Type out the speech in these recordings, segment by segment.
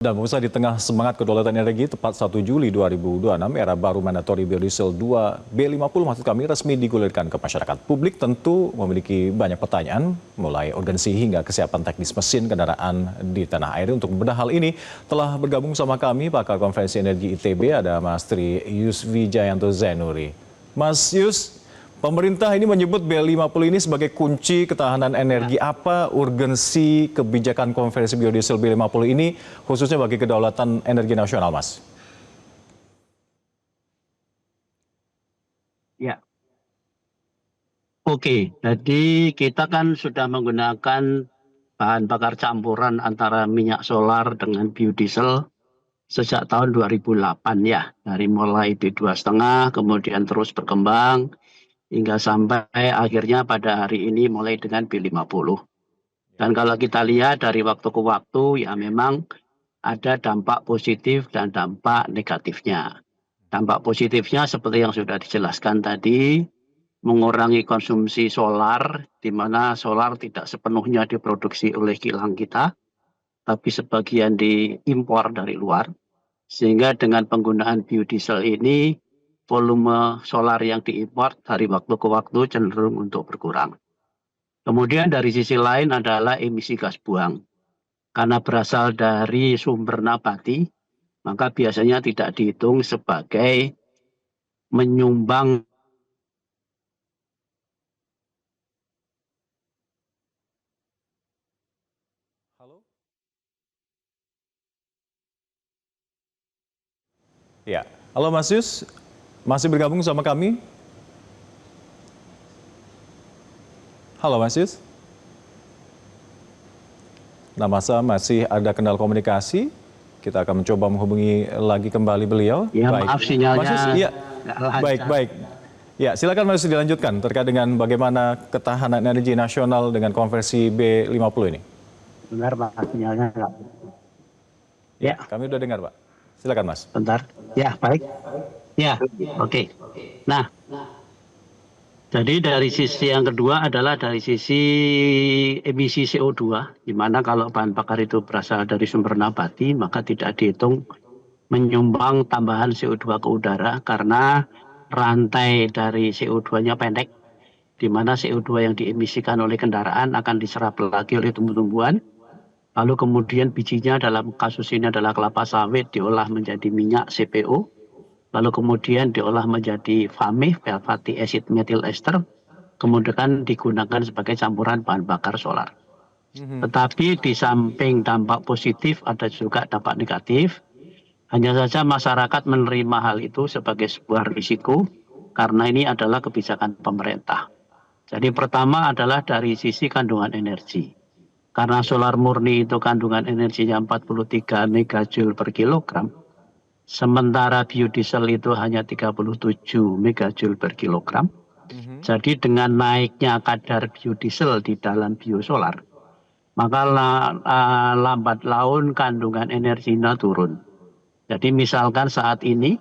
Dan pemirsa, di tengah semangat kedaulatan energi, tepat 1 Juli 2026, era baru mandatori biodiesel 2B50 maksud kami resmi digulirkan ke masyarakat. Publik tentu memiliki banyak pertanyaan, mulai urgensi hingga kesiapan teknis mesin kendaraan di tanah air. Untuk membedah hal ini, telah bergabung sama kami pakar konferensi energi ITB, ada Mas Tri Yuswijayanto Zainuri. Mas Yus, pemerintah ini menyebut B50 ini sebagai kunci ketahanan energi. Apa urgensi kebijakan konversi biodiesel B50 ini khususnya bagi kedaulatan energi nasional, Mas? Ya, oke. Jadi kita kan sudah menggunakan bahan bakar campuran antara minyak solar dengan biodiesel sejak tahun 2008 ya. Dari mulai B2,5 kemudian terus berkembang hingga sampai akhirnya pada hari ini mulai dengan B50. Dan kalau kita lihat dari waktu ke waktu ya memang ada dampak positif dan dampak negatifnya. Dampak positifnya seperti yang sudah dijelaskan tadi, mengurangi konsumsi solar, di mana solar tidak sepenuhnya diproduksi oleh kilang kita, tapi sebagian diimpor dari luar. Sehingga dengan penggunaan biodiesel ini, volume solar yang diimpor dari waktu ke waktu cenderung untuk berkurang. Kemudian dari sisi lain adalah emisi gas buang. Karena berasal dari sumber nabati, maka biasanya tidak dihitung sebagai menyumbang Halo? Ya, halo Mas Yus, masih bergabung sama kami? Halo Mas Yus? Nah, masa masih ada kendala komunikasi, kita akan mencoba menghubungi lagi kembali beliau. Ya, baik. Maaf sinyalnya. Mas Yus, iya. Baik. Ya, silakan Mas Yus dilanjutkan terkait dengan bagaimana ketahanan energi nasional dengan konversi B50 ini. Benar Pak, sinyalnya enggak. Ya, kami sudah dengar Pak. Silakan Mas. Bentar. Ya, baik. Ya, oke. Nah, jadi dari sisi yang kedua adalah dari sisi emisi CO2, di mana kalau bahan bakar itu berasal dari sumber nabati, maka tidak dihitung menyumbang tambahan CO2 ke udara karena rantai dari CO2-nya pendek, di mana CO2 yang diemisikan oleh kendaraan akan diserap lagi oleh tumbuh-tumbuhan. Lalu kemudian bijinya dalam kasus ini adalah kelapa sawit diolah menjadi minyak CPO. Lalu kemudian diolah menjadi FAME, fatty acid methyl ester. Kemudian digunakan sebagai campuran bahan bakar solar. Tetapi di samping dampak positif ada juga dampak negatif. Hanya saja masyarakat menerima hal itu sebagai sebuah risiko karena ini adalah kebijakan pemerintah. Jadi pertama adalah dari sisi kandungan energi. Karena solar murni itu kandungan energinya 43 megajoule per kilogram, sementara biodiesel itu hanya 37 megajoule per kilogram. Jadi dengan naiknya kadar biodiesel di dalam biosolar, maka lambat laun kandungan energinya turun. Jadi misalkan saat ini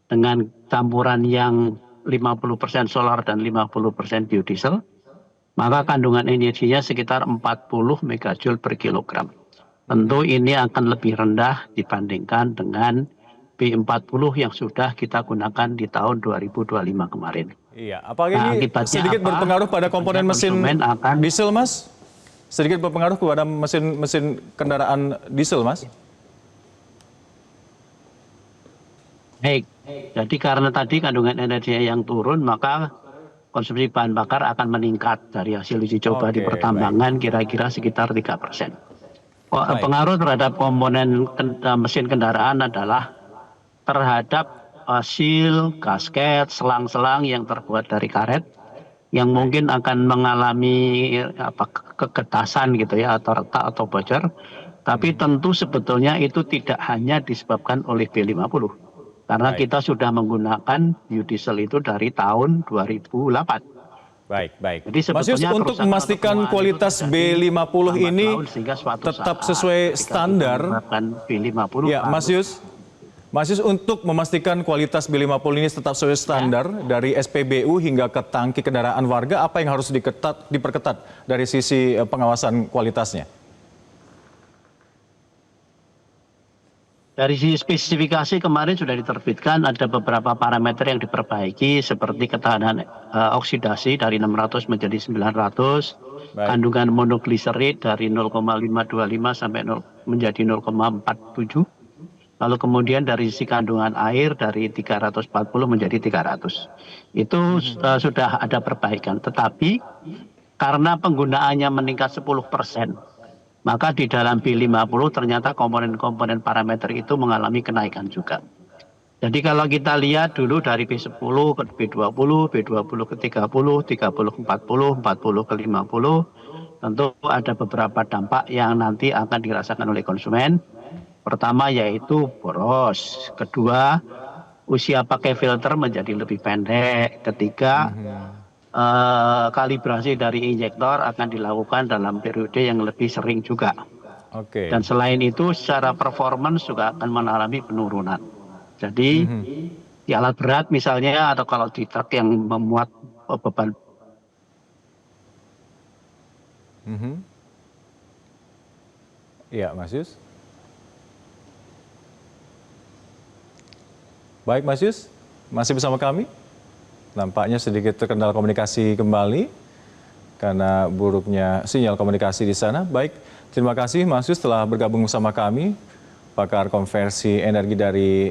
dengan campuran yang 50% solar dan 50% biodiesel, maka kandungan energinya sekitar 40 megajoule per kilogram. Tentu ini akan lebih rendah dibandingkan dengan B40 yang sudah kita gunakan di tahun 2025 kemarin. Iya, apakah ini sedikit berpengaruh pada komponen mesin diesel, Mas? Sedikit berpengaruh kepada mesin kendaraan diesel, Mas? Baik, jadi karena tadi kandungan energi yang turun, maka konsumsi bahan bakar akan meningkat dari hasil uji coba di pertambangan kira-kira sekitar 3%. Pengaruh terhadap komponen mesin kendaraan adalah terhadap seal, gasket, selang-selang yang terbuat dari karet yang mungkin akan mengalami kegetasan gitu ya, atau retak atau bocor. Tapi tentu sebetulnya itu tidak hanya disebabkan oleh B50. Karena kita sudah menggunakan biodiesel itu dari tahun 2008. Baik. Jadi Mas Yus, untuk memastikan kualitas B50 ini tetap sesuai standar. B50 ya, Mas Yus, untuk memastikan kualitas B50 ini tetap sesuai standar dari SPBU hingga ke tangki kendaraan warga, apa yang harus diperketat dari sisi pengawasan kualitasnya? Dari sisi spesifikasi kemarin sudah diterbitkan ada beberapa parameter yang diperbaiki seperti ketahanan oksidasi dari 600 menjadi 900, Baik. kandungan monogliserid dari 0,525 sampai menjadi 0,47. Lalu kemudian dari sisi kandungan air dari 340 menjadi 300. Itu sudah ada perbaikan. Tetapi karena penggunaannya meningkat 10%, maka di dalam B50 ternyata komponen-komponen parameter itu mengalami kenaikan juga. Jadi kalau kita lihat dulu dari B10 ke B20, B20 ke 30, 30 ke 40, 40 ke 50, tentu ada beberapa dampak yang nanti akan dirasakan oleh konsumen. Pertama yaitu boros, kedua usia pakai filter menjadi lebih pendek, ketiga kalibrasi dari injektor akan dilakukan dalam periode yang lebih sering juga. Oke. Dan selain itu secara performance juga akan mengalami penurunan. Jadi di alat berat misalnya atau kalau di truk yang memuat beban. Iya, Mas Yus. Baik, Mas Yus, masih bersama kami? Nampaknya sedikit terkendala komunikasi kembali karena buruknya sinyal komunikasi di sana. Baik, terima kasih Mas Yus telah bergabung bersama kami. Pakar konversi energi dari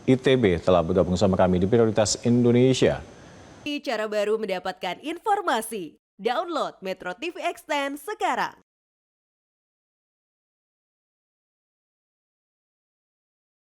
ITB telah bergabung bersama kami di Prioritas Indonesia. Cara baru mendapatkan informasi. Download Metro TV Extend sekarang.